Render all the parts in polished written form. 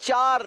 4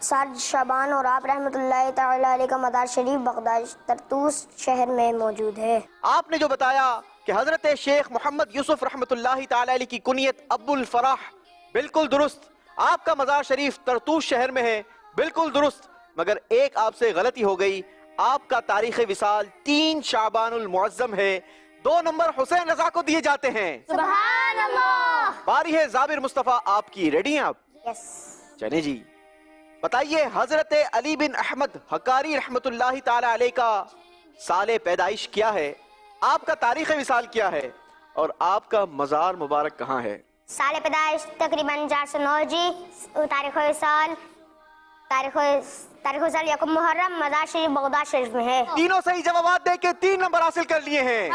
7 شعبان اور آپ رحمۃ اللہ تعالیٰ علیہ کا مزار شریف بغداد طرطوس شہر میں موجود ہے۔ آپ نے جو بتایا کہ حضرت شیخ محمد یوسف رحمۃ اللہ تعالی علیہ کی کنیت ابو الفرح، بالکل درست۔ آپ کا مزار شریف طرطوس شہر میں ہے، بالکل درست، مگر ایک آپ سے غلطی ہو گئی۔ آپ کا تاریخ وصال 3 شعبان المعظم ہے۔ 2 نمبر حسین رضا کو دیے جاتے ہیں۔ سبحان اللہ۔ باری ہے زابر مصطفیٰ آپ کی، ریڈی ہیں آپ؟ یس۔ چلیں جی، بتائیے حضرت علی بن احمد حقاری رحمت اللہ تعالی علیہ کا سال پیدائش کیا ہے، آپ کا تاریخ وصال کیا ہے، اور آپ کا مزار مبارک کہاں ہے؟ سال پیدائش تقریباً 409 جی، تاریخ وصال یکم محرم، مزار شریف بغداد شریف میں ہے۔ تینوں صحیح جوابات دے کے 3 نمبر حاصل کر لیے ہیں۔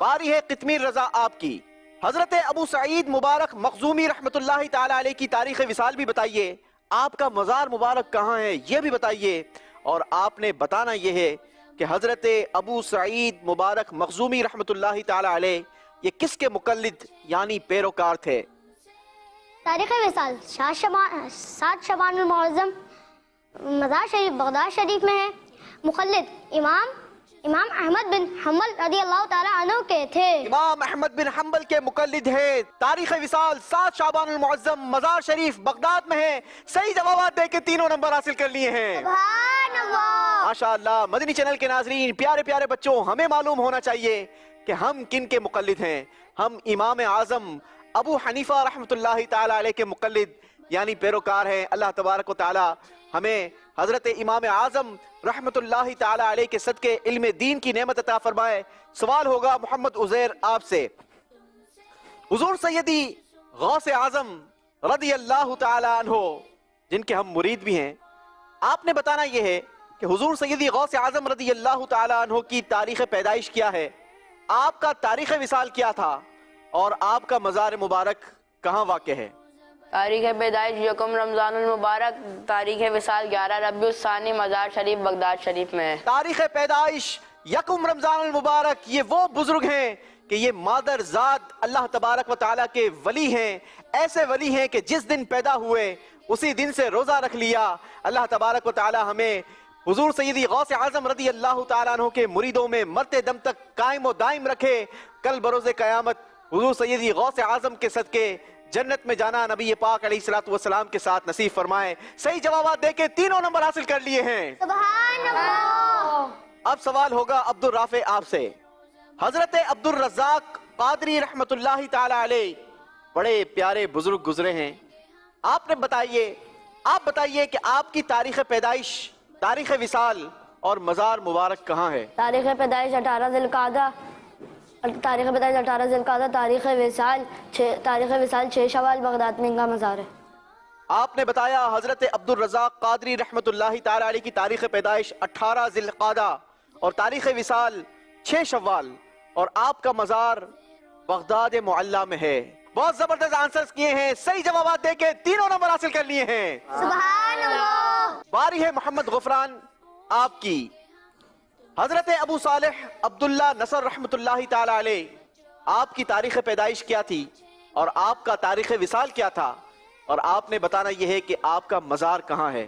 باری ہے قطمیر رضا آپ کی۔ حضرت ابو سعید مبارک مخزومی رحمت اللہ تعالی علیہ کی تاریخ وصال بھی بتائیے، آپ کا مزار مبارک کہاں ہے یہ بھی بتائیے، اور آپ نے بتانا یہ ہے کہ حضرت ابو سعید مبارک مخزومی رحمت اللہ تعالی علیہ یہ کس کے مقلد یعنی پیروکار تھے؟ تاریخ وصال 7 شعبان المعظم، مزار شریف بغداد شریف میں ہے۔ مقلد امام احمد بن حنبل رضی اللہ تعالیٰ عنہ کے تھے۔ امام احمد بن حنبل کے مقلد ہے۔ تاریخ وصال 7 شعبان المعظم، مزار شریف بغداد میں ہے۔ صحیح جوابات دے کے 3 نمبر حاصل کر لیے ہیں۔ سبحان اللہ۔ ماشاءاللہ، مدنی چینل کے ناظرین، پیارے پیارے بچوں، ہمیں معلوم ہونا چاہیے کہ ہم کن کے مقلد ہیں۔ ہم امام اعظم ابو حنیفہ رحمت اللہ تعالی علیہ کے مقلد یعنی پیروکار ہیں۔ اللہ تبارک و تعالی ہمیں حضرت امام اعظم رحمت اللہ تعالی علیہ کے صدقے علم دین کی نعمت عطا فرمائے۔ سوال ہوگا محمد عزیر آپ سے، حضور سیدی غوث اعظم رضی اللہ تعالی عنہ جن کے ہم مرید بھی ہیں، آپ نے بتانا یہ ہے کہ حضور سیدی غوث اعظم رضی اللہ تعالی عنہ کی تاریخ پیدائش کیا ہے، آپ کا تاریخ وصال کیا تھا، اور آپ کا مزار مبارک کہاں واقع ہے؟ تاریخ پیدائش یکم رمضان المبارک، تاریخ وصال 11 ربیع الثانی، مزار شریف بغداد شریف میں ہے۔ تاریخ پیدائش یکم رمضان المبارک، یہ وہ بزرگ ہیں کہ یہ مادر ذات اللہ تبارک و تعالیٰ کے ولی ہیں، ایسے ولی ہیں کہ جس دن پیدا ہوئے اسی دن سے روزہ رکھ لیا۔ اللہ تبارک و تعالیٰ ہمیں حضور سیدی غوث اعظم رضی اللہ تعالیٰ عنہ کے مریدوں میں مرتے دم تک قائم و دائم رکھے۔ کل بروز قیامت حضور سیدی غوث اعظم کے صدقے جنت میں جانا نبی پاک علیہ السلام کے ساتھ نصیب فرمائے۔ صحیح جوابات دے کے 3 نمبر حاصل کر لیے ہیں۔ سبحان اللہ۔ اب سوال ہوگا عبد الرافع آپ سے، حضرت عبد الرزاق قادری رحمت اللہ تعالی علیہ بڑے پیارے بزرگ گزرے ہیں، آپ بتائیے کہ آپ کی تاریخ پیدائش، تاریخ وصال اور مزار مبارک کہاں ہے؟ تاریخ پیدائش 18 ذی القعدہ، تاریخ وصال 6 شوال، بغداد میں ان کا مزار ہے۔ آپ نے بتایا حضرت عبد الرزاق قادری رحمت اللہ تعالی علیہ کی تاریخ پیدائش 18 ذی القعدہ اور تاریخ وصال 6 شوال، اور آپ کا مزار بغداد معلیٰ میں ہے۔ بہت زبردست آنسرز کیے ہیں، صحیح جوابات دے کے 3 نمبر حاصل کر لیے ہیں۔ سبحان اللہ۔ باری ہے محمد غفران آپ کی۔ حضرت ابو صالح عبداللہ نصر رحمت اللہ تعالی علیہ، آپ کی تاریخ پیدائش کیا تھی اور آپ کا تاریخ وصال کیا تھا، اور آپ نے بتانا یہ ہے کہ آپ کا مزار کہاں ہے؟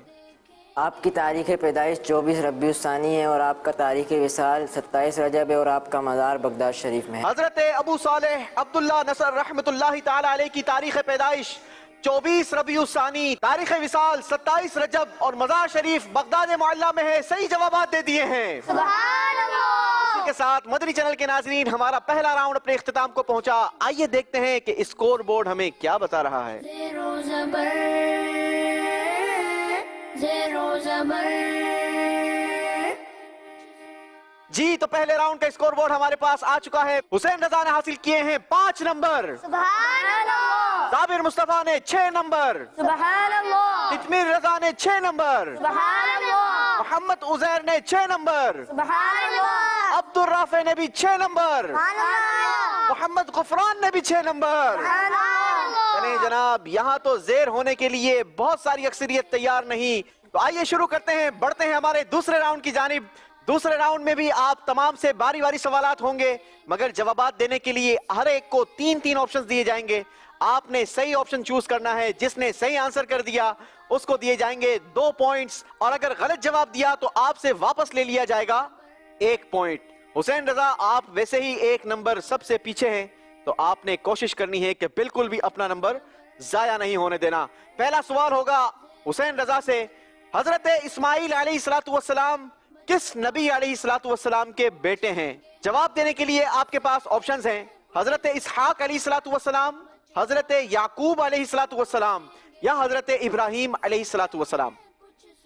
آپ کی تاریخ پیدائش 24 ربیع الثانی ہے، اور آپ کا تاریخ وصال 27 رجب ہے، اور آپ کا مزار بغداد شریف میں ہے۔ حضرت ابو صالح عبداللہ نصر رحمت اللہ تعالی علیہ کی تاریخ پیدائش 24 ربیع الثانی، تاریخ وصال 27 رجب اور مزار شریف بغداد معلیٰ میں ہے۔ صحیح جوابات دے دیے ہیں۔ سبحان اللہ۔ اسی کے ساتھ مدنی چینل کے ناظرین، ہمارا پہلا راؤنڈ اپنے اختتام کو پہنچا۔ آئیے دیکھتے ہیں کہ اسکور بورڈ ہمیں کیا بتا رہا ہے۔ زیرو زبر، زیرو زبر۔ جی تو پہلے راؤنڈ کا اسکور بورڈ ہمارے پاس آ چکا ہے۔ حسین رضا نے حاصل کیے ہیں 5 نمبر، سبحان اللہ۔ صابر مصطفیٰ نے 6 نمبر، سبحان اللہ، قطمیر رضا نے 6 نمبر، سبحان اللہ، محمد عزیر نے 6 نمبر، سبحان اللہ، عبد الرافع نے بھی 6 نمبر، محمد غفران نے بھی 6 نمبر۔ چلیں جناب، یہاں تو زیر ہونے کے لیے بہت ساری اکثریت تیار نہیں، تو آئیے شروع کرتے ہیں، بڑھتے ہیں ہمارے دوسرے راؤنڈ کی جانب۔ دوسرے راؤنڈ میں بھی آپ تمام سے باری باری سوالات ہوں گے، مگر جوابات دینے کے لیے ہر ایک کو 3 آپشنز دیے جائیں گے۔ آپ نے صحیح آپشن چوز کرنا ہے. جس نے صحیح آنسر کر دیا اس کو دیے جائیں گے 2 پوائنٹس, اور اگر غلط جواب دیا تو آپ سے واپس لے لیا جائے گا 1 پوائنٹ. حسین رضا, آپ ویسے ہی 1 نمبر سب سے پیچھے ہیں, تو آپ نے کوشش کرنی ہے کہ بالکل بھی اپنا نمبر ضائع نہیں ہونے دینا. پہلا سوال ہوگا حسین رضا سے. حضرت اسماعیل علیہ السلام کس نبی علیہ السلام کے بیٹے ہیں؟ جواب دینے کے لیے آپ کے پاس آپشنز ہیں. حضرت اسحاق علیہ السلام, حضرت یعقوب علیہ السلام, یا حضرت ابراہیم علیہ السلام.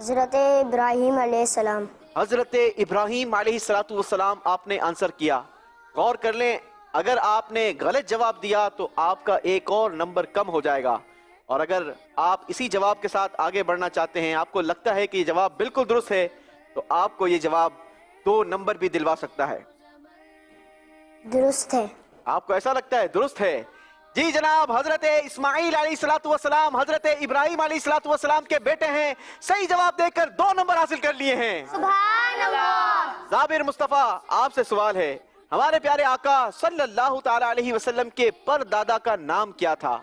حضرت ابراہیم علیہ السلام. حضرت ابراہیم علیہ السلام آپ نے آنسر کیا. غور کر لیں, اگر آپ نے غلط جواب دیا تو آپ کا ایک اور نمبر کم ہو جائے گا, اور اگر آپ اسی جواب کے ساتھ آگے بڑھنا چاہتے ہیں, آپ کو لگتا ہے کہ یہ جواب بالکل درست ہے, تو آپ کو یہ جواب 2 نمبر بھی دلوا سکتا ہے. درست ہے. آپ کو ایسا لگتا ہے درست ہے؟ جی جناب, حضرت اسماعیل علیہ السلام حضرت ابراہیم علیہ السلام کے بیٹے ہیں. صحیح جواب دے کر 2 نمبر حاصل کر لیے ہیں. سبحان اللہ. زابر مصطفیٰ, آپ سے سوال ہے. ہمارے پیارے آقا صلی اللہ تعالی علیہ وسلم کے پر دادا کا نام کیا تھا؟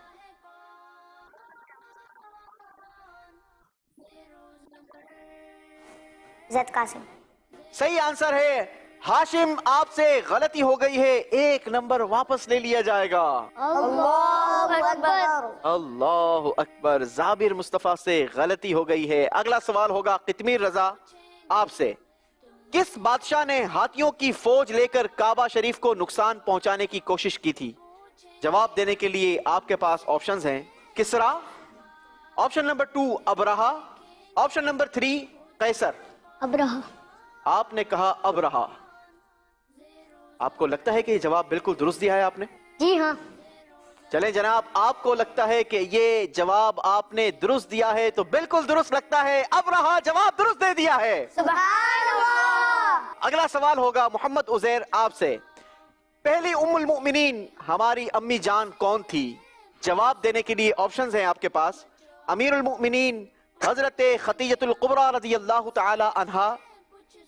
زید قاسم. صحیح آنسر ہے ہاشم. آپ سے غلطی ہو گئی ہے, 1 نمبر واپس لے لیا جائے گا. اللہ اکبر. اللہ اکبر. زابر مصطفیٰ سے غلطی ہو گئی ہے. اگلا سوال ہوگا قطمیر رضا آپ سے. کس بادشاہ نے ہاتھیوں کی فوج لے کر کعبہ شریف کو نقصان پہنچانے کی کوشش کی تھی؟ جواب دینے کے لیے آپ کے پاس آپشنز ہیں. کسرا, آپشن نمبر 2 ابرہا, آپشن نمبر 3 قیصر. ابرہا. آپ نے کہا ابرہا. آپ کو لگتا ہے کہ یہ جواب بالکل درست دیا ہے آپ نے؟ جی ہاں. چلیں جناب, آپ کو لگتا ہے کہ یہ جواب آپ نے درست دیا ہے تو بالکل درست لگتا ہے. ابرہا جواب درست دے دیا ہے. سبحان اللہ. اگلا سوال ہوگا محمد عزیر آپ سے. پہلی ام المؤمنین ہماری امی جان کون تھی؟ جواب دینے کے لیے آپشنز ہیں آپ کے پاس. امیر المؤمنین حضرت خدیجہ الکبریٰ رضی اللہ تعالی عنہا,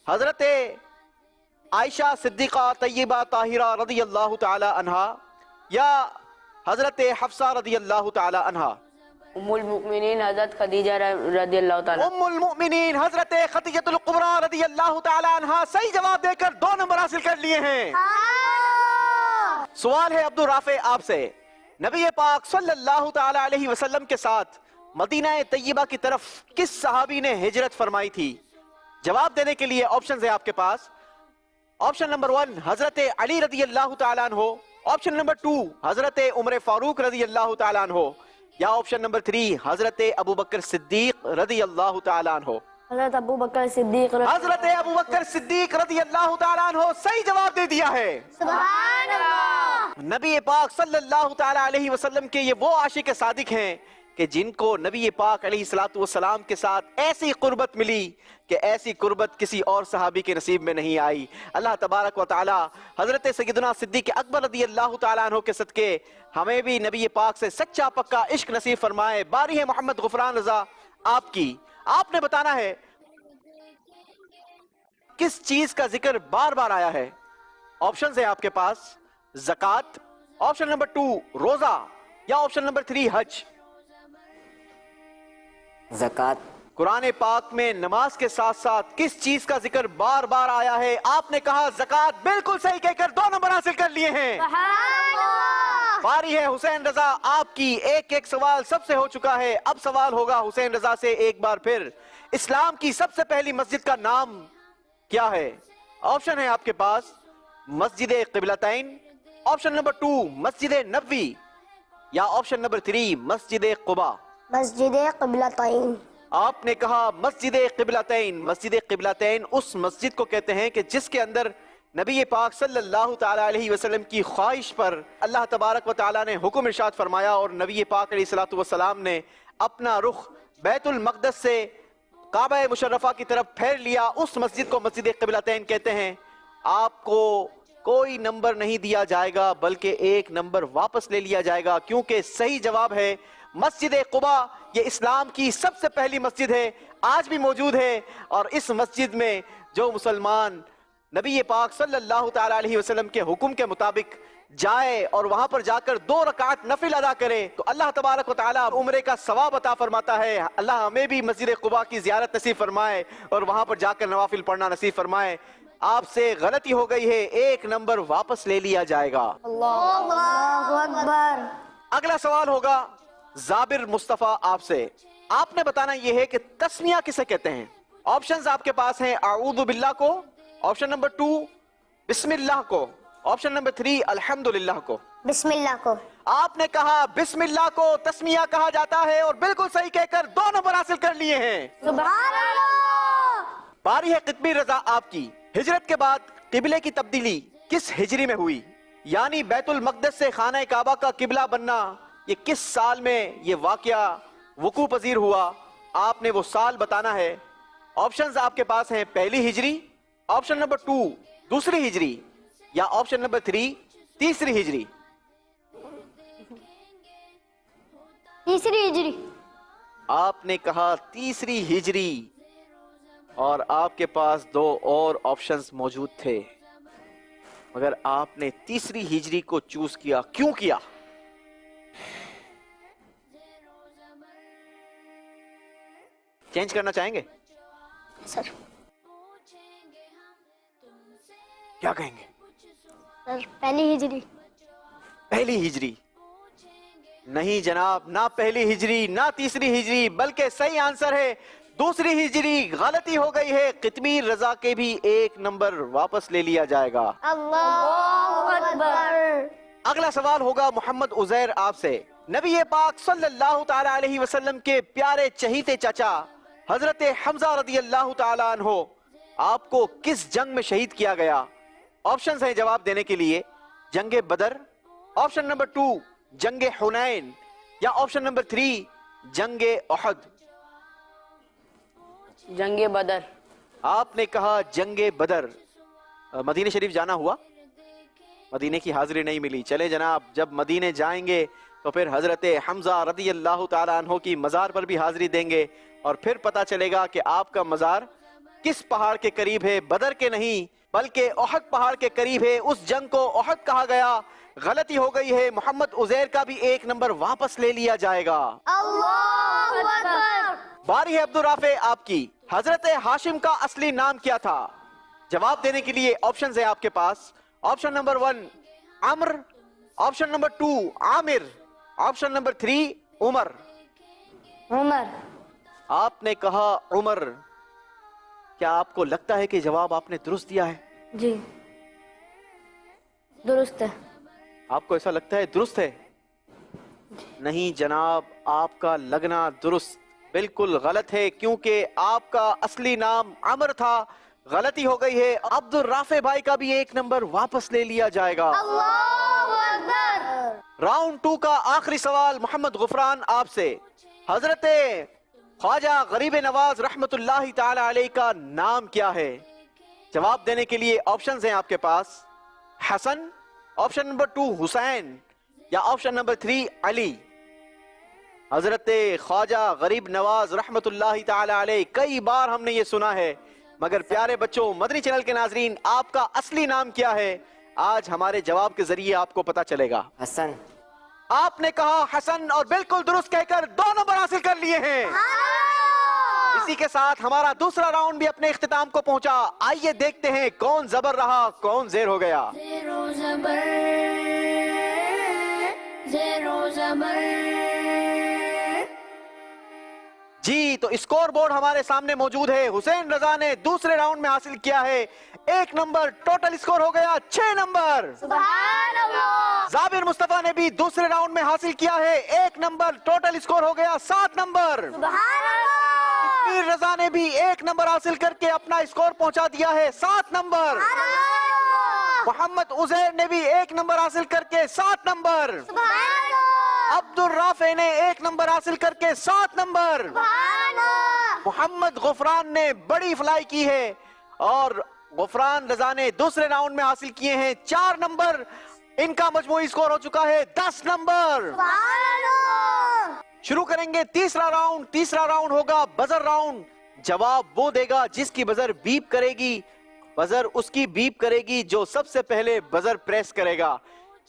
حضرت عائشہ صدیقہ طیبہ طاہرہ رضی اللہ تعالی عنہا, یا حضرت حفصہ رضی اللہ تعالی عنہا. ام المؤمنین حضرت خدیجہ رضی اللہ تعالیٰ. ام المؤمنین حضرت خدیجہ الکبریٰ رضی اللہ تعالی عنہا. صحیح جواب دے کر 2 نمبر حاصل کر لیے ہیں. سوال ہے عبد الرافع آپ سے. نبی پاک صلی اللہ تعالی علیہ وسلم کے ساتھ مدینہ طیبہ کی طرف کس صحابی نے ہجرت فرمائی تھی؟ جواب دینے کے لیے آپشنز ہیں آپ کے پاس. آپشن نمبر 1 حضرت علی رضی اللہ تعالیٰ عنہ, آپشن نمبر 2 حضرت عمر فاروق رضی اللہ تعالیٰ عنہ, یا آپشن نمبر 3 حضرت ابو بکر صدیق رضی اللہ تعالیٰ عنہ. حضرت ابو بکر صدیق حضرت ابو بکر صدیق رضی اللہ تعالیٰ عنہ صحیح جواب دے دیا ہے. سبحان اللہ. نبی پاک صلی اللہ تعالی علیہ وسلم کے یہ وہ عاشق صادق ہیں کہ جن کو نبی پاک علیہ السلام کے ساتھ ایسی قربت ملی کہ ایسی قربت کسی اور صحابی کے نصیب میں نہیں آئی. اللہ تبارک و تعالی حضرت سیدنا صدیق اکبر رضی اللہ تعالیٰ عنہ کے صدقے ہمیں بھی نبی پاک سے سچا پکا عشق نصیب فرمائے. باری ہے محمد غفران رضا آپ کی. آپ نے بتانا ہے کس چیز کا ذکر بار بار آیا ہے. آپشنز ہیں آپ کے پاس. زکوٰۃ, آپشن نمبر 2 روزہ, یا آپشن نمبر 3 حج. زکوٰۃ. قرآن پاک میں نماز کے ساتھ ساتھ کس چیز کا ذکر بار بار آیا ہے؟ آپ نے کہا زکوٰۃ. بالکل صحیح کہہ کر 2 نمبر حاصل کر لیے ہیں. باری ہے حسین رضا آپ کی. ایک سوال سب سے ہو چکا ہے. اب سوال ہوگا حسین رضا سے ایک بار پھر. اسلام کی سب سے پہلی مسجد کا نام کیا ہے؟ آپشن ہے آپ کے پاس. مسجد قبلتین, آپشن نمبر 2 مسجد نبوی, یا آپشن نمبر 3 مسجد قباء. مسجد قبلتین. آپ نے کہا مسجد قبلتین. مسجد قبلتین اس مسجد کو کہتے ہیں کہ جس کے اندر نبی پاک صلی اللہ تعالی علیہ وسلم کی خواہش پر اللہ تبارک و تعالیٰ نے حکم ارشاد فرمایا اور نبی پاک علیہ السلام نے اپنا رخ بیت المقدس سے کعبہ مشرفہ کی طرف پھیر لیا. اس مسجد کو مسجد قبلتین کہتے ہیں. آپ کو کوئی نمبر نہیں دیا جائے گا بلکہ 1 نمبر واپس لے لیا جائے گا, کیونکہ صحیح جواب ہے مسجد قباء. یہ اسلام کی سب سے پہلی مسجد ہے, آج بھی موجود ہے, اور اس مسجد میں جو مسلمان نبی پاک صلی اللہ تعالی علیہ وسلم کے حکم کے مطابق جائے اور وہاں پر جا کر 2 رکعت نفل ادا کرے تو اللہ تبارک و تعالیٰ عمرے کا ثواب عطا فرماتا ہے. اللہ ہمیں بھی مسجد قباء کی زیارت نصیب فرمائے اور وہاں پر جا کر نوافل پڑھنا نصیب فرمائے. آپ سے غلطی ہو گئی ہے, 1 نمبر واپس لے لیا جائے گا. اللہ اکبر. اگلا سوال ہوگا زابر مصطفیٰ آپ سے. آپ نے بتانا یہ ہے کہ تسمیہ کسے کہتے ہیں. آپشنز آپ کے پاس ہیں اعوذ باللہ کو, آپشن نمبر 2 بسم اللہ کو, آپشن نمبر 3 الحمدللہ کو. بسم اللہ کو. آپ نے کہا بسم اللہ کو تسمیہ کہا جاتا ہے اور بالکل صحیح کہہ کر 2 نمبر حاصل کر لیے ہیں. سبحان اللہ. باری ہے قطبی رضا آپ کی. ہجرت کے بعد قبلے کی تبدیلی کس ہجری میں ہوئی؟ یعنی بیت المقدس سے خانہ کعبہ کا قبلہ بننا یہ کس سال میں یہ واقعہ وقوع پذیر ہوا؟ آپ نے وہ سال بتانا ہے. آپشنز آپ کے پاس ہیں پہلی ہجری, آپشن نمبر 2 دوسری ہجری, یا آپشن نمبر 3 تیسری ہجری. تیسری ہجری. آپ نے کہا تیسری ہجری اور آپ کے پاس 2 اور آپشنز موجود تھے مگر آپ نے تیسری ہجری کو چوز کیا. کیوں کیا؟ چینج کرنا چاہیں گے؟ سر کیا کہیں گے؟ سر پہلی ہجری. پہلی ہجری نہیں جناب, نہ پہلی ہجری نہ تیسری ہجری, بلکہ صحیح آنسر ہے دوسری ہجری. غلطی ہو گئی ہے. قطمیر رضا کے بھی 1 نمبر واپس لے لیا جائے گا. اللہ اکبر. اگلا سوال ہوگا محمد عزیر آپ سے. نبی پاک صلی اللہ تعالی علیہ وسلم کے پیارے چہیتے چچا حضرت حمزہ رضی اللہ تعالی عنہ آپ کو کس جنگ میں شہید کیا گیا؟ آپشنز ہیں جواب دینے کے لیے. جنگ بدر, آپشن نمبر 2 جنگ حنین, یا آپشن نمبر 3 جنگ احد. جنگ بدر. آپ نے کہا جنگ بدر. مدینہ شریف جانا ہوا؟ مدینے کی حاضری نہیں ملی. چلے جناب, جب مدینے جائیں گے تو پھر حضرت حمزہ رضی اللہ تعالیٰ عنہ کی مزار پر بھی حاضری دیں گے اور پھر پتا چلے گا کہ آپ کا مزار کس پہاڑ کے قریب ہے. بدر کے نہیں بلکہ احد پہاڑ کے قریب ہے. اس جنگ کو احد کہا گیا. غلطی ہو گئی ہے. محمد عزیر کا بھی 1 نمبر واپس لے لیا جائے گا. اللہ اکبر. باری ہے عبدالرافع آپ کی. حضرت ہاشم کا اصلی نام کیا تھا؟ جواب دینے کے لیے آپشنز ہیں آپ کے پاس. آپشن نمبر 1 عمر, آپشن نمبر 2 عامر, آپشن نمبر 3 عمر. عمر. آپ نے کہا عمر. کیا آپ کو لگتا ہے کہ جواب آپ نے درست دیا ہے؟ جی درست ہے. آپ کو ایسا لگتا ہے درست ہے؟ نہیں جناب, آپ کا لگنا درست بالکل غلط ہے کیونکہ آپ کا اصلی نام عمر تھا. غلطی ہو گئی ہے. عبدالرافع بھائی کا بھی 1 نمبر واپس لے لیا جائے گا. اللہ اکبر. راؤنڈ 2 کا آخری سوال محمد غفران آپ سے. حضرت خواجہ غریب نواز رحمت اللہ تعالی علیہ کا نام کیا ہے؟ جواب دینے کے لیے آپشنز ہیں آپ کے پاس. حسن, آپشن نمبر 2 حسین, یا آپشن نمبر 3 علی. حضرت خواجہ غریب نواز رحمت اللہ تعالی علیہ, کئی بار ہم نے یہ سنا ہے مگر پیارے بچوں, مدنی چینل کے ناظرین, آپ کا اصلی نام کیا ہے؟ آج ہمارے جواب کے ذریعے آپ کو پتا چلے گا. حسن. آپ نے کہا حسن اور بالکل درست کہہ کر 2 نمبر حاصل کر لیے ہیں. اسی کے ساتھ ہمارا دوسرا راؤنڈ بھی اپنے اختتام کو پہنچا. آئیے دیکھتے ہیں کون زبر رہا کون زیر ہو گیا. زیرو زبر زیرو زبر. جی تو اسکور بورڈ ہمارے سامنے موجود ہے. حسین رضا نے دوسرے راؤنڈ میں حاصل کیا ہے 1 نمبر. ٹوٹل اسکور ہو گیا 6 نمبر. سبحان اللہ. زابر مصطفیٰ نے بھی دوسرے راؤنڈ میں حاصل کیا ہے 1 نمبر. ٹوٹل اسکور ہو گیا 7 نمبر. سبحان اللہ. تکبیر رضا نے بھی 1 نمبر حاصل کر کے اپنا اسکور پہنچا دیا ہے 7 نمبر. محمد عزیر نے بھی 1 نمبر حاصل کر کے 7 نمبر. سبحان اللہ. عبدالرافع نے 1 نمبر حاصل کر کے 7 نمبر. سبحان اللہ. محمد غفران نے بڑی فلائی کی ہے اور غفران رضا نے دوسرے راؤنڈ میں حاصل کیے ہیں 4 نمبر. ان کا مجموعی اسکور ہو چکا ہے 10 نمبر. سبحان اللہ. شروع کریں گے تیسرا راؤنڈ. تیسرا راؤنڈ ہوگا بزر راؤنڈ. جواب وہ دے گا جس کی بزر بیپ کرے گی. بزر اس کی بیپ کرے گی جو سب سے پہلے بزر پریس کرے گا.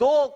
2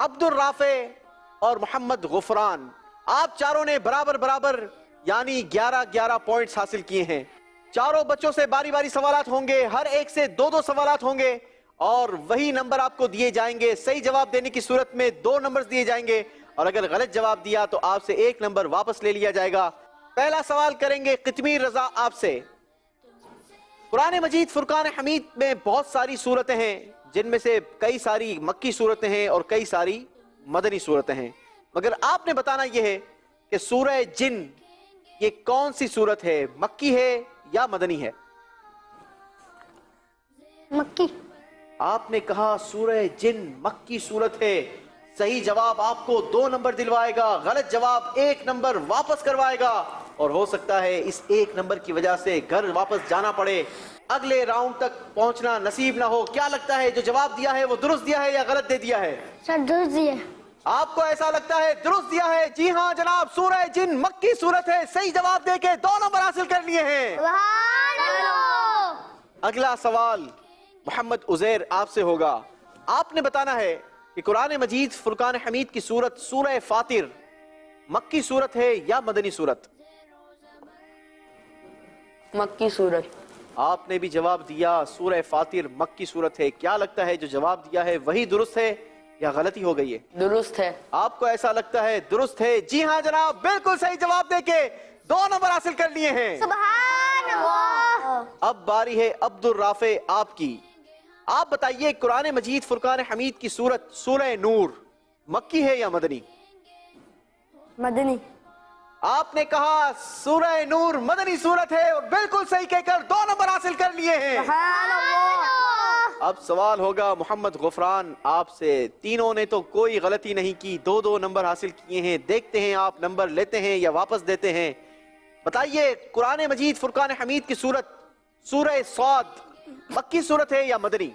عبد الرافع اور محمد غفران، آپ چاروں نے برابر برابر یعنی 11 پوائنٹس حاصل کیے ہیں۔ چاروں بچوں سے باری باری سوالات ہوں گے، ہر ایک سے 2 سوالات ہوں گے اور وہی نمبر آپ کو دیے جائیں گے۔ صحیح جواب دینے کی صورت میں 2 نمبر دیے جائیں گے اور اگر غلط جواب دیا تو آپ سے 1 نمبر واپس لے لیا جائے گا۔ پہلا سوال کریں گے قطمیر رضا آپ سے۔ قرآن مجید فرقان حمید میں بہت ساری صورتیں ہیں، جن میں سے کئی ساری مکی صورتیں ہیں اور کئی ساری مدنی صورتیں ہیں، مگر آپ نے بتانا یہ ہے کہ سورہ جن یہ کون سی صورت ہے، مکی ہے یا مدنی ہے؟ مکی۔ آپ نے کہا سورہ جن مکی صورت ہے، صحیح جواب آپ کو 2 نمبر دلوائے گا، غلط جواب 1 نمبر واپس کروائے گا اور ہو سکتا ہے اس 1 نمبر کی وجہ سے گھر واپس جانا پڑے، اگلے راؤنڈ تک پہنچنا نصیب نہ ہو۔ کیا لگتا ہے جو جواب دیا ہے وہ درست دیا ہے یا غلط دے دیا ہے؟ سر درست دیے۔ آپ کو ایسا لگتا ہے درست دیا ہے؟ جی ہاں جناب، سورہ جن مکی صورت ہے، صحیح جواب دے کے 2 نمبر حاصل کر لیے ہیں۔ سبحان اللہ۔ اگلا سوال محمد عزیر آپ سے ہوگا۔ آپ نے بتانا ہے کہ قرآن مجید فرقان حمید کی صورت سورہ فاطر مکی صورت ہے یا مدنی صورت؟ مکی صورت۔ آپ نے بھی جواب دیا سورہ فاطر مکی صورت ہے۔ کیا لگتا ہے جو جواب دیا ہے وہی درست ہے یا غلطی ہو گئی ہے؟ درست ہے۔ آپ کو ایسا لگتا ہے درست ہے؟ جی ہاں جناب، بالکل صحیح جواب دے کے 2 نمبر حاصل کر لیے ہیں۔ سبحان اللہ۔ اب باری ہے عبد الرافع آپ کی۔ آپ بتائیے قرآن مجید فرقان حمید کی صورت سورہ نور مکی ہے یا مدنی؟ مدنی۔ آپ نے کہا سورہ نور مدنی صورت ہے اور بالکل صحیح کہہ کر 2 نمبر حاصل کر لیے ہیں۔ اب سوال ہوگا محمد غفران آپ سے۔ تینوں نے تو کوئی غلطی نہیں کی، 2 نمبر حاصل کیے ہیں۔ دیکھتے ہیں آپ نمبر لیتے ہیں یا واپس دیتے ہیں۔ بتائیے قرآن مجید فرقان حمید کی صورت سورہ صاد مکی صورت ہے یا مدنی؟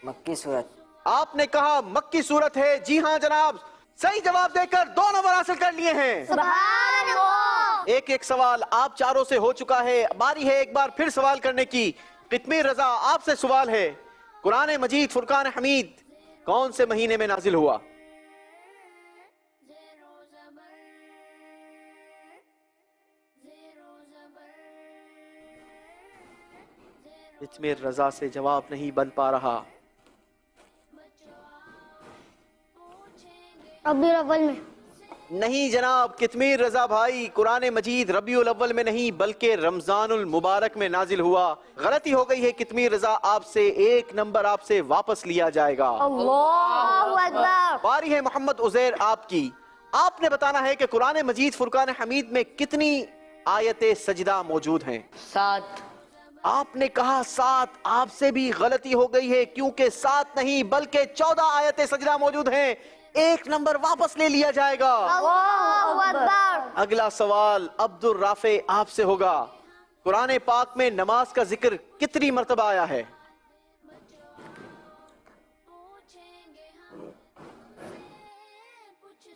مکی صورت۔ آپ نے کہا مکی صورت ہے۔ جی ہاں جناب، صحیح جواب دے کر 2 نمبر حاصل کر لیے ہیں۔ سبحان اللہ۔ ایک سوال آپ چاروں سے ہو چکا ہے، باری ہے ایک بار پھر سوال کرنے کی۔ قطمیر رضا آپ سے سوال ہے، قرآن مجید فرقان حمید کون سے مہینے میں نازل ہوا؟ قطمیر رضا سے جواب نہیں بن پا رہا۔ ربیع الاول میں۔ نہیں جناب قطمیر رضا بھائی، قرآن مجید ربیع الاول میں نہیں بلکہ رمضان المبارک میں نازل ہوا۔ غلطی ہو گئی ہے قطمیر رضا، آپ سے 1 نمبر آپ سے واپس لیا جائے گا۔ اللہ اکبر۔ باری ہے محمد عزیر آپ کی۔ آپ نے بتانا ہے کہ قرآن مجید فرقان حمید میں کتنی آیت سجدہ موجود ہیں؟ 7۔ آپ نے کہا 7، آپ سے بھی غلطی ہو گئی ہے کیونکہ 7 نہیں بلکہ 14 آیت سجدہ موجود ہیں۔ 1 نمبر واپس لے لیا جائے گا۔ اللہ اکبر۔ اگلا سوال عبد الرافع آپ سے ہوگا۔ قرآن پاک میں نماز کا ذکر کتنی مرتبہ آیا ہے؟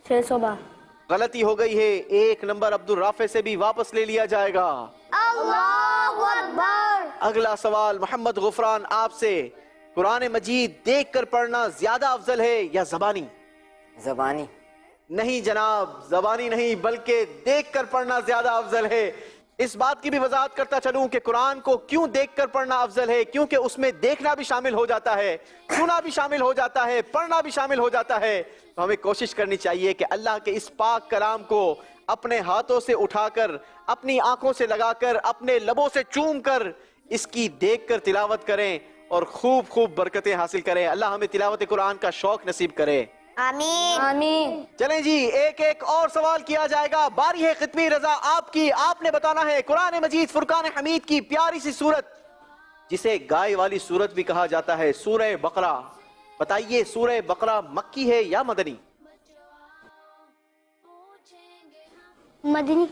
600 بار۔ غلطی ہو گئی ہے، 1 نمبر عبد الرافع سے بھی واپس لے لیا جائے گا۔ اللہ اکبر۔ اگلا سوال محمد غفران آپ سے۔ قرآن مجید دیکھ کر پڑھنا زیادہ افضل ہے یا زبانی؟ زبانی۔ نہیں جناب، زبانی نہیں بلکہ دیکھ کر پڑھنا زیادہ افضل ہے۔ اس بات کی بھی وضاحت کرتا چلوں کہ قرآن کو کیوں دیکھ کر پڑھنا افضل ہے، کیونکہ اس میں دیکھنا بھی شامل ہو جاتا ہے، سننا بھی شامل ہو جاتا ہے، پڑھنا بھی شامل ہو جاتا ہے۔ تو ہمیں کوشش کرنی چاہیے کہ اللہ کے اس پاک کلام کو اپنے ہاتھوں سے اٹھا کر، اپنی آنکھوں سے لگا کر، اپنے لبوں سے چوم کر اس کی دیکھ کر تلاوت کریں اور خوب خوب برکتیں حاصل کریں۔ اللہ ہمیں تلاوت قرآن کا شوق نصیب کرے۔ آمین۔ آمین۔ چلیں جی، ایک اور سوال کیا جائے گا۔ باری ہے قطمیر رضا آپ کی۔ آپ نے بتانا ہے قرآن مجید فرقان حمید کی پیاری سی سورت جسے گائے والی سورت بھی کہا جاتا ہے، سورہ بقرہ۔ بتائیے سورہ بقرہ مکی ہے یا مدنی؟ مدنی۔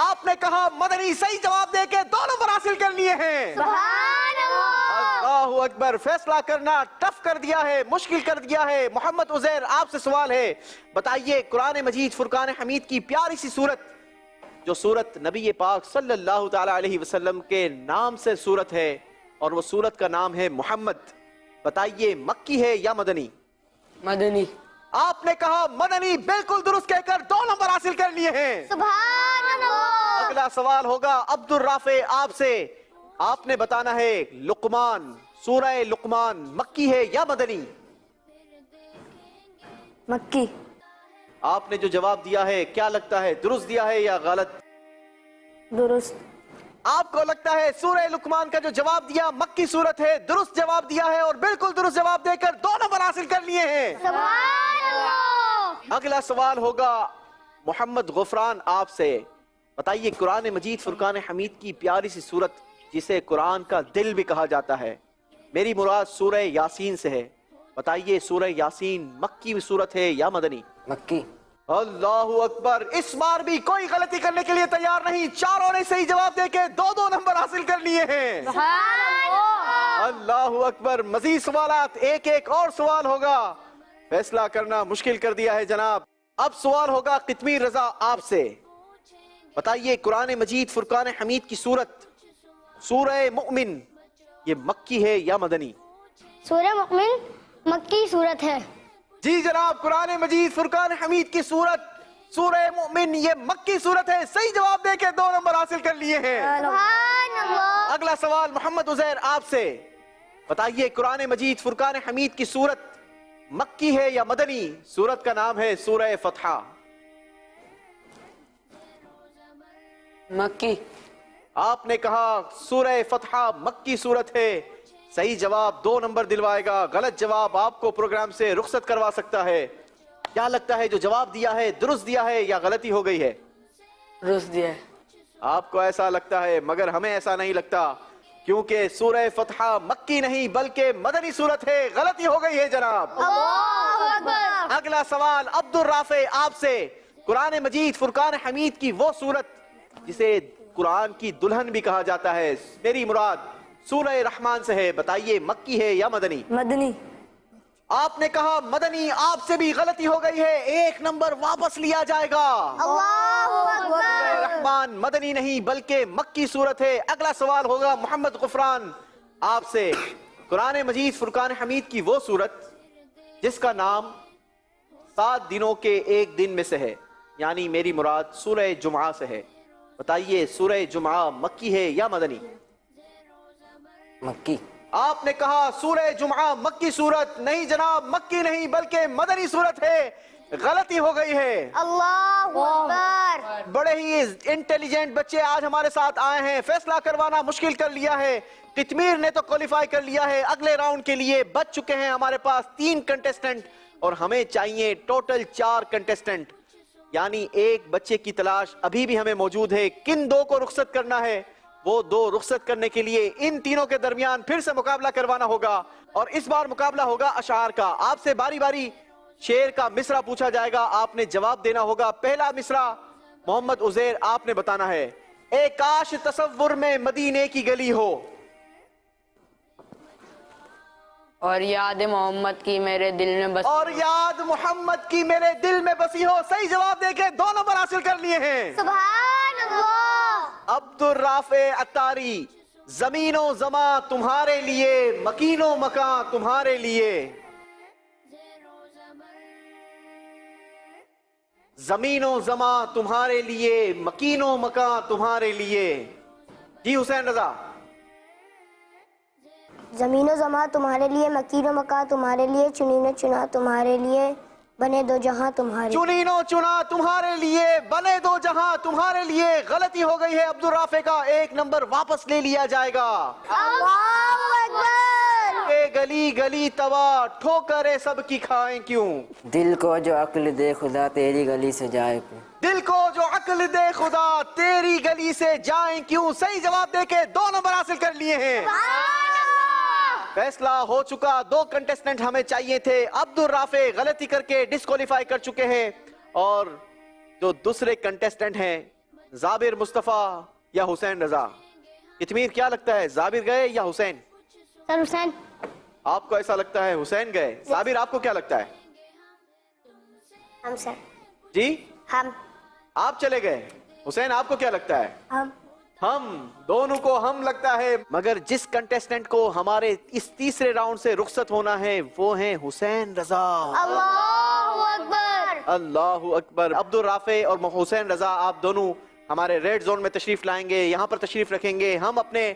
آپ نے کہا مدنی، صحیح جواب دے کے 2 نمبر حاصل کر لیے ہیں۔ سبحان اللہ۔ اللہ اکبر، فیصلہ کرنا ٹف کر دیا ہے، مشکل کر دیا ہے۔ محمد عزیر آپ سے سوال ہے، بتائیے قرآن مجید فرقان حمید کی پیاری سی سورت جو سورت نبی پاک صلی اللہ تعالی علیہ وسلم کے نام سے سورت ہے اور وہ سورت کا نام ہے محمد، بتائیے مکی ہے یا مدنی؟ مدنی۔ آپ نے کہا مدنی، بالکل درست کہہ کر 2 نمبر حاصل کر لیے ہیں۔ سبحان اللہ۔ اگلا سوال ہوگا عبد الرافع آپ سے، آپ نے بتانا ہے لقمان، سورہ لقمان مکی ہے یا مدنی؟ مکی۔ آپ نے جو جواب دیا ہے کیا لگتا ہے، درست دیا ہے یا غلط؟ درست۔ آپ کو لگتا ہے سورہ لقمان کا جو جواب دیا مکی صورت ہے، درست جواب دیا ہے اور بالکل درست جواب دے کر 2 نمبر حاصل کر لیے ہیں۔ سبحان اللہ۔ اگلا سوال ہوگا محمد غفران آپ سے، بتائیے قرآن مجید فرقان حمید کی پیاری سی صورت جسے قرآن کا دل بھی کہا جاتا ہے، میری مراد سورہ یاسین سے ہے، بتائیے سورہ یاسین مکی صورت ہے یا مدنی؟ مکی۔ اللہ اکبر، اس بار بھی کوئی غلطی کرنے کے لیے تیار نہیں، چاروں نے صحیح جواب دے کے 2 نمبر حاصل کر لیے ہیں۔ اللہ اکبر، مزید سوالات، ایک اور سوال ہوگا، فیصلہ کرنا مشکل کر دیا ہے جناب۔ اب سوال ہوگا قطمیر رضا آپ سے، بتائیے قرآن مجید فرقان حمید کی صورت سورہ مؤمن یہ مکی ہے یا مدنی؟ سورہ مؤمن مکی صورت ہے۔ جی جناب، قرآن مجید فرقان حمید کی صورت سورہ مؤمن یہ مکی صورت ہے، صحیح جواب دے کے 2 نمبر حاصل کر لیے ہیں۔ سبحان اللہ۔ اگلا سوال محمد عزیر آپ سے، بتائیے قرآن مجید فرقان حمید کی صورت مکی ہے یا مدنی؟ صورت کا نام ہے سورہ فتح۔ مکی۔ آپ نے کہا سورہ فتح مکی صورت ہے، صحیح جواب 2 نمبر دلوائے گا، غلط جواب آپ کو پروگرام سے رخصت کروا سکتا ہے۔ کیا لگتا ہے جو جواب دیا ہے درست دیا ہے یا غلطی ہو گئی ہے؟ درست دیا ہے۔ آپ کو ایسا لگتا ہے مگر ہمیں ایسا نہیں لگتا، کیونکہ سورہ فتح مکی نہیں بلکہ مدنی صورت ہے، غلطی ہو گئی ہے جناب۔ اللہ اکبر۔ اگلا سوال عبد الرافع آپ سے، قرآن مجید فرقان حمید کی وہ صورت جسے قرآن کی دلہن بھی کہا جاتا ہے، میری مراد سورہ رحمان سے ہے، بتائیے مکی ہے یا مدنی؟ مدنی۔ آپ نے کہا مدنی، آپ سے بھی غلطی ہو گئی ہے، 1 نمبر واپس لیا جائے گا۔ اللہ سورہ اکبر۔ رحمان مدنی نہیں بلکہ مکی صورت ہے۔ اگلا سوال ہوگا محمد غفران آپ سے، قرآن مجید فرقان حمید کی وہ صورت جس کا نام 7 دنوں کے ایک دن میں سے ہے، یعنی میری مراد سورہ جمعہ سے ہے، بتائیے سورہ جمعہ مکی ہے یا مدنی؟ مکی۔ آپ نے کہا سورہ جمعہ مکی صورت، نہیں جناب، مکی نہیں بلکہ مدنی صورت ہے، غلطی ہو گئی ہے۔ اللہ اکبر۔ بڑے ہی انٹیلیجنٹ بچے آج ہمارے ساتھ آئے ہیں، فیصلہ کروانا مشکل کر لیا ہے۔ قطمیر نے تو کوالیفائی کر لیا ہے، اگلے راؤنڈ کے لیے بچ چکے ہیں ہمارے پاس 3 کنٹیسٹنٹ اور ہمیں چاہیے ٹوٹل 4 کنٹیسٹنٹ، یعنی ایک بچے کی تلاش ابھی بھی ہمیں موجود ہے۔ کن 2 کو رخصت کرنا ہے؟ وہ 2 رخصت کرنے کے لیے ان تینوں کے درمیان پھر سے مقابلہ کروانا ہوگا، اور اس بار مقابلہ ہوگا اشعار کا۔ آپ سے باری باری شعر کا مصرع پوچھا جائے گا، آپ نے جواب دینا ہوگا۔ پہلا مصرع محمد عزیر آپ نے بتانا ہے، اے کاش تصور میں مدینے کی گلی ہو، اور یاد محمد کی میرے دل میں بس، اور یاد محمد کی میرے دل میں بسی ہو، صحیح جواب دے کے 2 نمبر حاصل کر لیے ہیں۔ سبحان اللہ۔ عبد الرافع عطاری، زمین و زماں تمہارے لیے، مکین و مکان تمہارے لیے، زمین و زماں تمہارے لیے، مکین و مکان تمہارے لیے۔ جی حسین رضا۔ زمین و زماں تمہارے لیے، مکین و مکان تمہارے لیے، چنین و چنا تمہارے لیے، بنے دو جہاں تمہارے لیے۔ چنین و چنا تمہارے لیے، بنے دو جہاں تمہارے لیے، غلطی ہو گئی ہے عبد الرافع کا، 1 نمبر واپس لے لیا جائے گا۔ اللہ اکبر۔ اے گلی گلی توا ٹھوکریں سب کی کھائیں کیوں، دل کو جو عقل دے خدا تیری گلی سے جائے کیوں، دل کو جو عقل دے خدا تیری گلی سے جائیں کیوں، صحیح جواب دے کے 2 نمبر حاصل کر لیے ہیں۔ فیصلہ ہو چکا، 2 کنٹیسٹنٹ ہمیں چاہیے تھے، عبد الرافع غلطی کر کے ڈسکوالیفائی کر چکے ہیں، اور جو دوسرے کنٹیسٹنٹ ہیں زابر مصطفیٰ یا حسین رضا۔ قطمیر کیا لگتا ہے، زابر گئے یا حسین؟ سر حسین۔ آپ کو ایسا لگتا ہے حسین گئے، زابر آپ کو کیا لگتا ہے؟ ہم سر۔ جی ہم۔ آپ چلے گئے، حسین آپ کو کیا لگتا ہے؟ ہم۔ دونوں کو ہم لگتا ہے، مگر جس کنٹیسٹنٹ کو ہمارے اس تیسرے راؤنڈ سے رخصت ہونا ہے وہ ہیں حسین رضا۔ اللہ اللہ اکبر. عبد الرافع اور حسین رضا آپ دونوں ہمارے ریڈ زون میں تشریف لائیں گے, یہاں پر تشریف رکھیں گے. ہم اپنے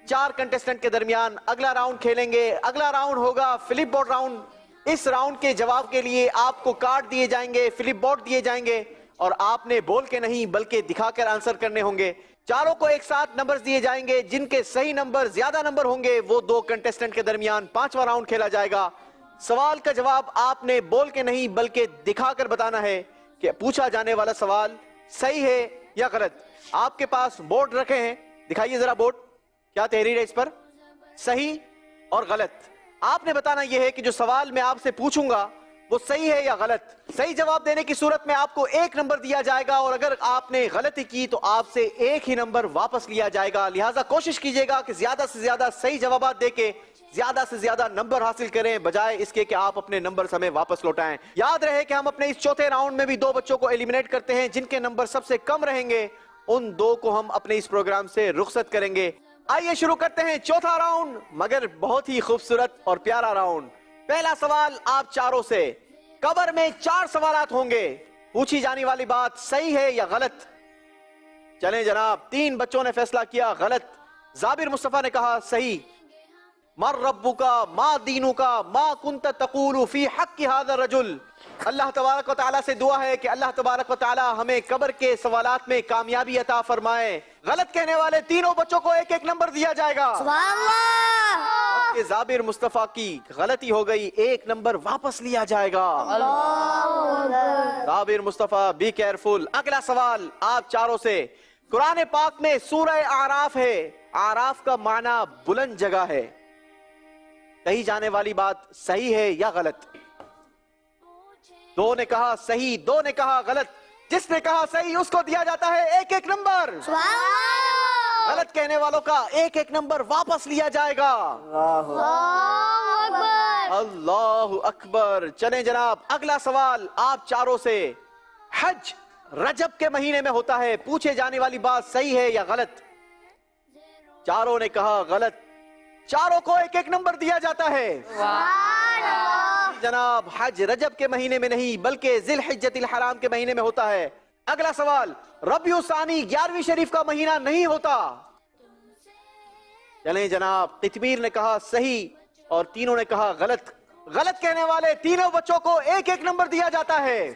4 کنٹیسٹنٹ کے درمیان اگلا راؤنڈ کھیلیں گے. اگلا راؤنڈ ہوگا فلپ بورڈ راؤنڈ. اس راؤنڈ کے جواب کے لیے آپ کو کارڈ دیے جائیں گے, فلپ بورڈ دیے جائیں گے, اور آپ نے بول کے نہیں بلکہ دکھا کر آنسر کرنے ہوں گے. چاروں کو ایک ساتھ نمبرز دیے جائیں گے, جن کے صحیح نمبر زیادہ نمبر ہوں گے وہ 2 کنٹیسٹنٹ کے درمیان 5واں راؤنڈ کھیلا جائے گا. سوال کا جواب آپ نے بول کے نہیں بلکہ دکھا کر بتانا ہے کہ پوچھا جانے والا سوال صحیح ہے یا غلط. آپ کے پاس بورڈ رکھے ہیں, دکھائیے ذرا بورڈ, کیا تحریر ہے اس پر؟ صحیح اور غلط. آپ نے بتانا یہ ہے کہ جو سوال میں آپ سے پوچھوں گا وہ صحیح ہے یا غلط. صحیح جواب دینے کی صورت میں آپ کو 1 نمبر دیا جائے گا, اور اگر آپ نے غلطی کی تو آپ سے 1 ہی نمبر واپس لیا جائے گا. لہٰذا کوشش کیجئے گا کہ زیادہ سے زیادہ صحیح جوابات دے کے زیادہ سے زیادہ نمبر حاصل کریں, بجائے اس کے کہ آپ اپنے نمبر ہمیں واپس لوٹائیں. یاد رہے کہ ہم اپنے اس چوتھے راؤنڈ میں بھی 2 بچوں کو ایلیمنیٹ کرتے ہیں. جن کے نمبر سب سے کم رہیں گے ان 2 کو ہم اپنے اس پروگرام سے رخصت کریں گے. آئیے شروع کرتے ہیں چوتھا راؤنڈ, مگر بہت ہی خوبصورت اور پیارا راؤنڈ. پہلا سوال آپ چاروں سے. قبر میں 4 سوالات ہوں گے. پوچھی جانے والی بات صحیح ہے یا غلط؟ چلیں جناب, 3 بچوں نے فیصلہ کیا غلط. زابر مصطفیٰ نے کہا صحیح. مر ربکا ما دینکا ما کنت تقول فی حق هذا الرجل. اللہ تبارک و تعالیٰ سے دعا ہے کہ اللہ تبارک و تعالیٰ ہمیں قبر کے سوالات میں کامیابی عطا فرمائے. غلط کہنے والے تینوں بچوں کو 1 نمبر دیا جائے گا. سبحان اللہ. کہ زابر مصطفیٰ کی غلطی ہو گئی, 1 نمبر واپس لیا جائے گا. زابر مصطفیٰ بی کیئرفل. اگلا سوال آپ چاروں سے. قرآن پاک میں سورہ اعراف ہے. اعراف کا معنی بلند جگہ ہے. کہی جانے والی بات صحیح ہے یا غلط؟ 2 نے کہا صحیح, 2 نے کہا غلط. جس نے کہا صحیح اس کو دیا جاتا ہے 1 نمبر. غلط کہنے والوں کا 1 نمبر واپس لیا جائے گا. اللہ اکبر. چلیں جناب, اگلا سوال آپ چاروں سے. حج رجب کے مہینے میں ہوتا ہے. پوچھے جانے والی بات صحیح ہے یا غلط؟ چاروں نے کہا غلط. چاروں کو 1 نمبر دیا جاتا ہے. جناب, حج رجب کے مہینے میں نہیں بلکہ ذی الحجۃ الحرام کے مہینے میں ہوتا ہے. اگلا سوال. ربیع الثانی 11ویں شریف کا مہینہ نہیں ہوتا. چلیں جناب, قطمیر نے کہا صحیح اور تینوں نے کہا غلط. غلط کہنے والے تینوں بچوں کو 1 نمبر دیا جاتا ہے.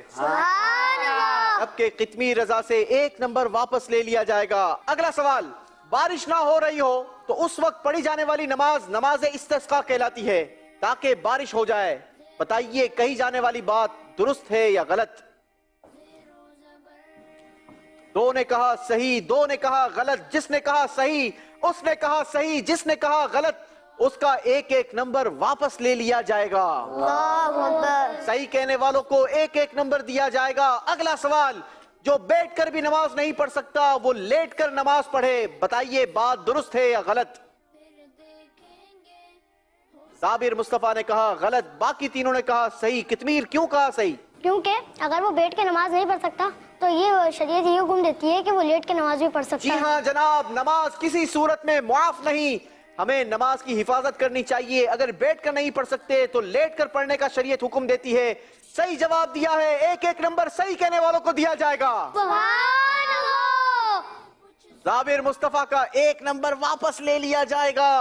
اب کے قطمیر رضا سے 1 نمبر واپس لے لیا جائے گا. اگلا سوال. بارش نہ ہو رہی ہو تو اس وقت پڑھی جانے والی نماز نماز استسقاء کہلاتی ہے, تاکہ بارش ہو جائے. بتائیے کہی جانے والی بات درست ہے یا غلط؟ 2 نے کہا صحیح, 2 نے کہا غلط. جس نے کہا صحیح اس نے کہا صحیح, جس نے کہا غلط اس کا 1 نمبر واپس لے لیا جائے گا. صحیح کہنے والوں کو 1 نمبر دیا جائے گا. اگلا سوال. جو بیٹھ کر بھی نماز نہیں پڑھ سکتا وہ لیٹ کر نماز پڑھے. بتائیے بات درست ہے یا غلط؟ زابر مصطفیٰ نے کہا غلط, باقی تینوں نے کہا صحیح. قطمیر کیوں کہا صحیح؟ کیونکہ اگر وہ بیٹھ کے نماز نہیں پڑھ سکتا تو یہ شریعت یہ حکم دیتی ہے کہ وہ لیٹ کے نماز بھی پڑھ سکتا ہے. جی ہاں جناب, نماز کسی صورت میں معاف نہیں. ہمیں نماز کی حفاظت کرنی چاہیے. اگر بیٹھ کر نہیں پڑھ سکتے تو لیٹ کر پڑھنے کا شریعت حکم دیتی ہے. صحیح جواب دیا ہے, 1 نمبر صحیح کہنے والوں کو دیا جائے گا. زابر مصطفیٰ کا 1 نمبر واپس لے لیا جائے گا.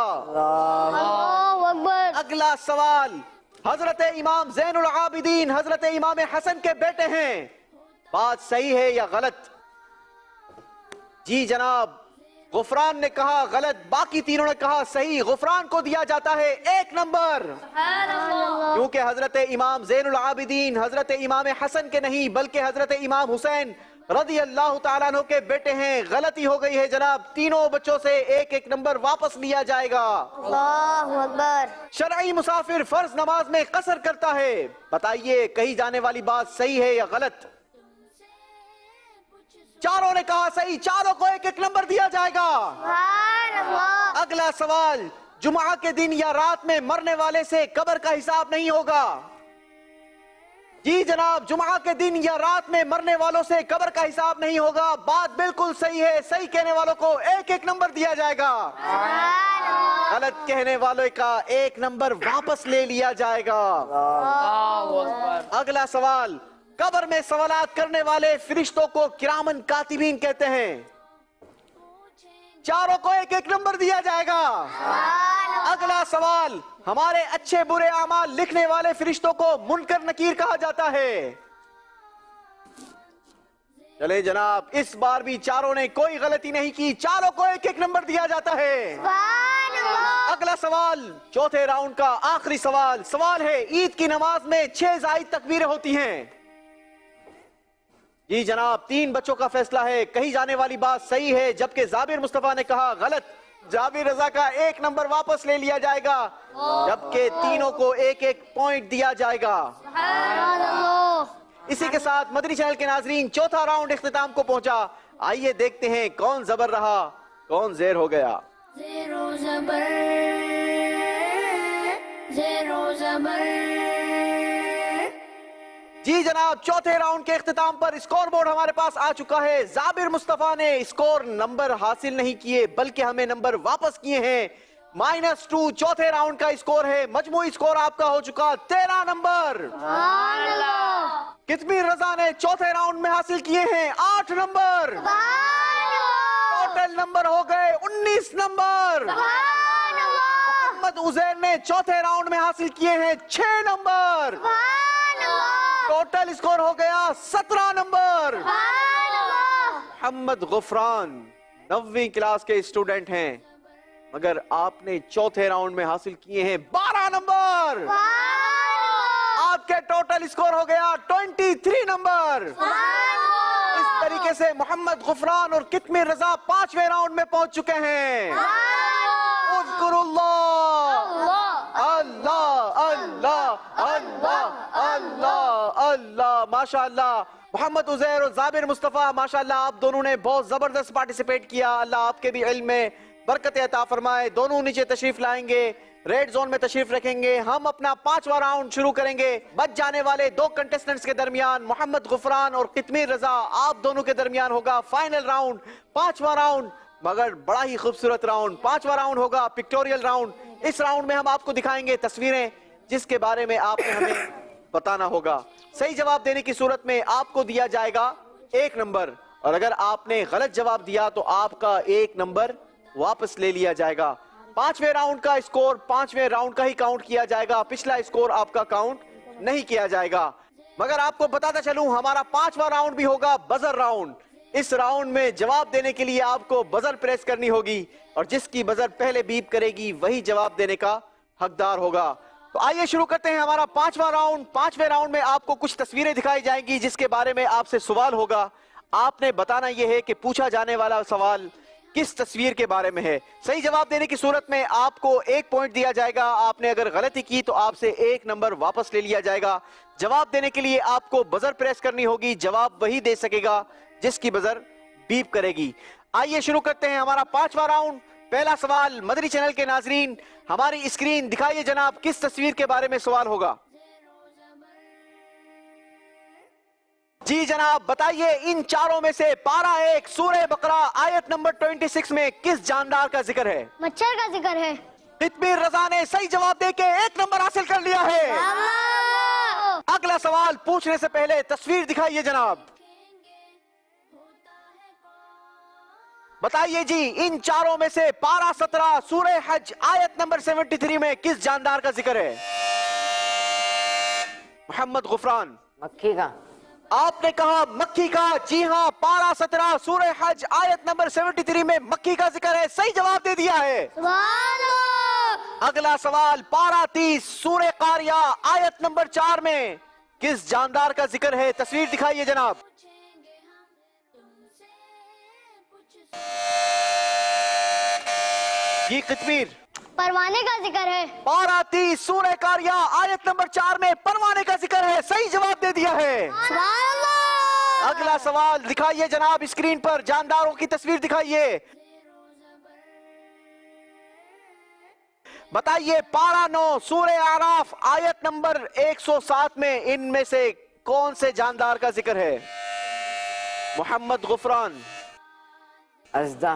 اگلا سوال. حضرت امام زین العابدین حضرت امام حسن کے بیٹے ہیں. بات صحیح ہے یا غلط؟ جی جناب. غفران نے کہا غلط, باقی تینوں نے کہا صحیح. غفران کو دیا جاتا ہے 1 نمبر, کیونکہ حضرت امام زین العابدین حضرت امام حسن کے نہیں بلکہ حضرت امام حسین رضی اللہ تعالیٰ عنہ کے بیٹے ہیں. غلطی ہو گئی ہے جناب, تینوں بچوں سے 1 نمبر واپس لیا جائے گا. اللہ اکبر. شرعی مسافر فرض نماز میں قصر کرتا ہے. بتائیے کہی جانے والی بات صحیح ہے یا غلط؟ چاروں نے کہا صحیح, چاروں کو 1 نمبر دیا جائے گا. اگلا سوال. جمعہ کے دن یا رات میں مرنے والے سے قبر کا حساب نہیں ہوگا. جی جناب, جمعہ کے دن یا رات میں مرنے والوں سے قبر کا حساب نہیں ہوگا. بات بالکل صحیح ہے. صحیح کہنے والوں کو 1 نمبر دیا جائے گا. غلط کہنے والے کا 1 نمبر واپس لے لیا جائے گا۔ اگلا سوال، قبر میں سوالات کرنے والے فرشتوں کو کرامن کاتبین کہتے ہیں۔ چاروں کو 1 نمبر دیا جائے گا۔ اگلا سوال، ہمارے اچھے برے اعمال لکھنے والے فرشتوں کو منکر نکیر کہا جاتا ہے۔ چلے جناب، اس بار بھی چاروں نے کوئی غلطی نہیں کی، چاروں کو 1 نمبر دیا جاتا ہے۔ اگلا سوال، چوتھے راؤنڈ کا آخری سوال ہے، عید کی نماز میں 6 زائد تکبیریں ہوتی ہیں۔ جی جناب، 3 بچوں کا فیصلہ ہے، کہی جانے والی بات صحیح ہے جبکہ جابر مصطفیٰ نے کہا غلط۔ جابر رضا کا 1 نمبر واپس لے لیا جائے گا جبکہ تینوں کو 1 پوائنٹ دیا جائے گا۔ اسی کے ساتھ مدنی چینل کے ناظرین، چوتھا راؤنڈ اختتام کو پہنچا۔ آئیے دیکھتے ہیں کون زبر رہا، کون زیر ہو گیا۔ زیر و زبر، زیر و زبر۔ جی جناب، چوتھے راؤنڈ کے اختتام پر اسکور بورڈ ہمارے پاس آ چکا ہے۔ جابر مصطفیٰ نے اسکور نمبر حاصل نہیں کیے بلکہ ہمیں نمبر واپس کیے ہیں۔ -2 چوتھے راؤنڈ کا اسکور ہے، مجموعی اسکور آپ کا ہو چکا 13 نمبر۔ قطمیر رضا نے چوتھے راؤنڈ میں حاصل کیے ہیں 8 نمبر۔ ٹوٹل نمبر ہو گئے 19 نمبر۔ محمد عزیر نے چوتھے راؤنڈ میں حاصل کیے ہیں 6 نمبر۔ ٹوٹل اسکور ہو گیا 17 نمبر۔ محمد غفران 9ویں کلاس کے اسٹوڈنٹ ہیں مگر آپ نے چوتھے راؤنڈ میں حاصل کیے ہیں 12 نمبر۔ آپ کے ٹوٹل اسکور ہو گیا 23 نمبر۔ اس طریقے سے محمد غفران اور قطمیر رضا 5ویں راؤنڈ میں پہنچ چکے ہیں۔ اذکر اللہ، اللہ اللہ اللہ اللہ اللہ، ماشاءاللہ۔ محمد عزیر اور جابر مصطفیٰ، ماشاءاللہ آپ دونوں نے بہت زبردست پارٹیسپیٹ کیا۔ اللہ آپ کے بھی علم میں برکت عطا فرمائے۔ دونوں نیچے تشریف لائیں گے، ریڈ زون میں تشریف رکھیں گے۔ ہم اپنا 5واں راؤنڈ شروع کریں گے۔ بچ جانے والے 2 کنٹیسٹنٹس کے درمیان محمد غفران اور قطمیر رضا، آپ دونوں کے درمیان ہوگا فائنل راؤنڈ، 5واں راؤنڈ، مگر بڑا ہی خوبصورت راؤنڈ۔ 5واں راؤنڈ ہوگا پکٹوریل راؤنڈ۔ اس راؤنڈ میں ہم آپ کو دکھائیں گے تصویریں جس کے بارے میں آپ نے ہمیں بتانا ہوگا۔ صحیح جواب دینے کی صورت میں آپ کو دیا جائے گا 1 نمبر، اور اگر آپ نے غلط جواب دیا تو آپ کا 1 نمبر واپس لے لیا جائے گا۔ 5ویں راؤنڈ کا اسکور 5ویں راؤنڈ کا ہی کاؤنٹ کیا جائے گا، پچھلا اسکور آپ کا کاؤنٹ نہیں کیا جائے گا۔ مگر آپ کو بتاتا چلوں، ہمارا 5واں راؤنڈ بھی ہوگا بزر راؤنڈ۔ اس راؤنڈ میں جواب دینے کے لیے آپ کو بزر پریس کرنی ہوگی اور جس کی بزر پہلے بیپ کرے گی وہی جواب دینے کا حقدار ہوگا۔ تو آئیے شروع کرتے ہیں ہمارا 5واں راؤنڈ۔ 5ویں راؤنڈ میں آپ کو کچھ تصویریں دکھائی جائیں گی جس کے بارے میں آپ سے سوال ہوگا۔ آپ نے بتانا یہ ہے کہ پوچھا جانے والا سوال کس تصویر کے بارے میں ہے۔ صحیح جواب دینے کی صورت میں آپ کو 1 پوائنٹ دیا جائے گا۔ آپ نے اگر غلطی کی تو آپ سے 1 نمبر واپس لے لیا جائے گا۔ جواب دینے کے لیے آپ کو بزر پریس کرنی ہوگی، جواب وہی دے سکے گا جس کی بزر بیپ کرے گی۔ آئیے شروع کرتے ہیں ہمارا 5واں راؤنڈ۔ پہلا سوال مدنی چینل کے ناظرین، ہماری اسکرین دکھائیے جناب، کس تصویر کے بارے میں سوال ہوگا؟ جی جناب بتائیے، ان چاروں میں سے پارہ 1 سورہ بقرہ آیت نمبر 26 میں کس جاندار کا ذکر ہے؟ مچھر کا ذکر ہے۔ قطمیر رضا نے صحیح جواب دے کے 1 نمبر حاصل کر لیا ہے۔ اگلا سوال پوچھنے سے پہلے تصویر دکھائیے جناب۔ بتائیے جی، ان چاروں میں سے پارہ 17 سورہ حج آیت نمبر 73 میں کس جاندار کا ذکر ہے؟ محمد غفران، مکھی کا۔ آپ نے کہا مکھی کا۔ جی ہاں، پارہ 17 سورہ حج آیت نمبر 73 میں مکھی کا ذکر ہے، صحیح جواب دے دیا ہے۔ سبحان اللہ۔ اگلا سوال پارہ 30 سورہ قاریہ آیت نمبر 4 میں کس جاندار کا ذکر ہے؟ تصویر دکھائیے جناب۔ جی قطمیر، پروانے کا ذکر ہے۔ پارہ 30 سورہ قاریہ آیت نمبر 4 میں پروانے کا ذکر ہے، صحیح جواب دے دیا ہے۔ سبحان اللہ۔ اگلا سوال دکھائیے جناب اسکرین پر، جانداروں کی تصویر دکھائیے۔ بتائیے پارہ 9 سورہ اعراف آیت نمبر 107 میں ان میں سے کون سے جاندار کا ذکر ہے؟ محمد غفران، ازدہ۔